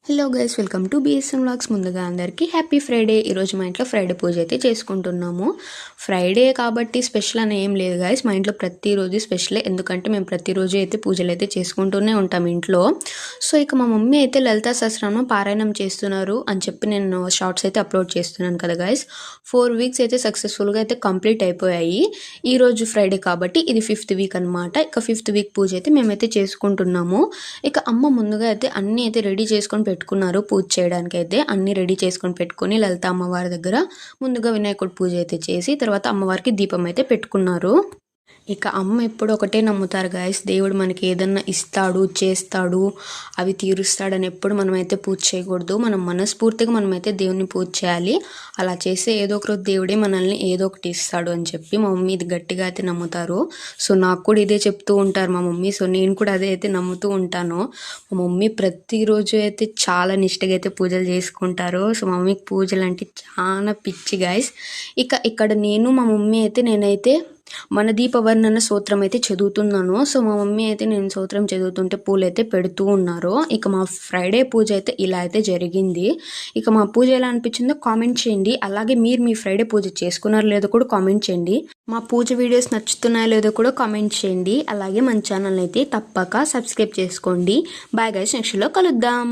Hello guys, welcome to BSM vlogs. ముందుగా అందరికీ happy Friday. ఈరోజు మా ఇంట్లో ఫ్రైడే పూజ అయితే చేసుకుంటున్నాము. ఫ్రైడే కాబట్టి స్పెషల్ అని ఏం లేదు గైస్, మా ఇంట్లో ప్రతిరోజు స్పెషలే. ఎందుకంటే మేము ప్రతిరోజు అయితే పూజలు అయితే చేసుకుంటూనే ఉంటాం ఇంట్లో. సో ఇక మా మమ్మీ అయితే లలితా సహస్రనామం పారాయణం చేస్తున్నారు అని చెప్పి నేను షార్ట్స్ అయితే అప్లోడ్ చేస్తున్నాను కదా గైస్. 4 వీక్స్ అయితే సక్సెస్ఫుల్గా అయితే కంప్లీట్ అయిపోయాయి. ఈరోజు ఫ్రైడే కాబట్టి ఇది 5th వీక్ అనమాట. ఇక 5th వీక్ పూజ అయితే మేమైతే చేసుకుంటున్నాము. ఇక అమ్మ ముందుగా అయితే అన్నీ అయితే రెడీ చేసుకొని పెట్టుకున్నారు. పూజ చేయడానికి అయితే అన్నీ రెడీ చేసుకొని పెట్టుకొని లలిత అమ్మవారి దగ్గర ముందుగా వినాయకుడి పూజ అయితే చేసి తర్వాత అమ్మవారికి దీపం అయితే పెట్టుకున్నారు. ఇక అమ్మ ఎప్పుడు ఒకటే నమ్ముతారు గాయస్, దేవుడు మనకి ఏదన్నా ఇస్తాడు, చేస్తాడు, అవి తీరుస్తాడని ఎప్పుడు మనమైతే పూజ చేయకూడదు. మనం మనస్ఫూర్తిగా మనమైతే దేవుని పూజ చేయాలి. అలా చేస్తే ఏదో ఒక రోజు దేవుడే మనల్ని ఏదో ఒకటి ఇస్తాడు అని చెప్పి మా మమ్మీ ఇది గట్టిగా అయితే నమ్ముతారు. సో నాకు కూడా ఇదే చెప్తూ ఉంటారు మా మమ్మీ. సో నేను కూడా అదే అయితే నమ్ముతూ ఉంటాను. మా మమ్మీ ప్రతిరోజు అయితే చాలా నిష్టగా అయితే పూజలు చేసుకుంటారు. సో మా మమ్మీకి పూజలు అంటే చాలా పిచ్చి గాయస్. ఇక ఇక్కడ మా మమ్మీ అయితే నేనైతే మన దీపవర్ణన స్తోత్రం అయితే చదువుతున్నాను. సో మా మమ్మీ అయితే నేను స్తోత్రం చదువుతుంటే పూలు అయితే పెడుతూ ఉన్నారు. ఇక మా ఫ్రైడే పూజ అయితే ఇలా అయితే జరిగింది. ఇక మా పూజ ఎలా అనిపించిందో కామెంట్ చేయండి. అలాగే మీరు మీ ఫ్రైడే పూజ చేసుకున్నారో లేదో కూడా కామెంట్ చేయండి. మా పూజ వీడియోస్ నచ్చుతున్నాయో లేదో కూడా కామెంట్ చేయండి. అలాగే మన ఛానల్ అయితే తప్పక సబ్స్క్రైబ్ చేసుకోండి. బాయ్ గైస్, నెక్స్ట్లో కలుద్దాం.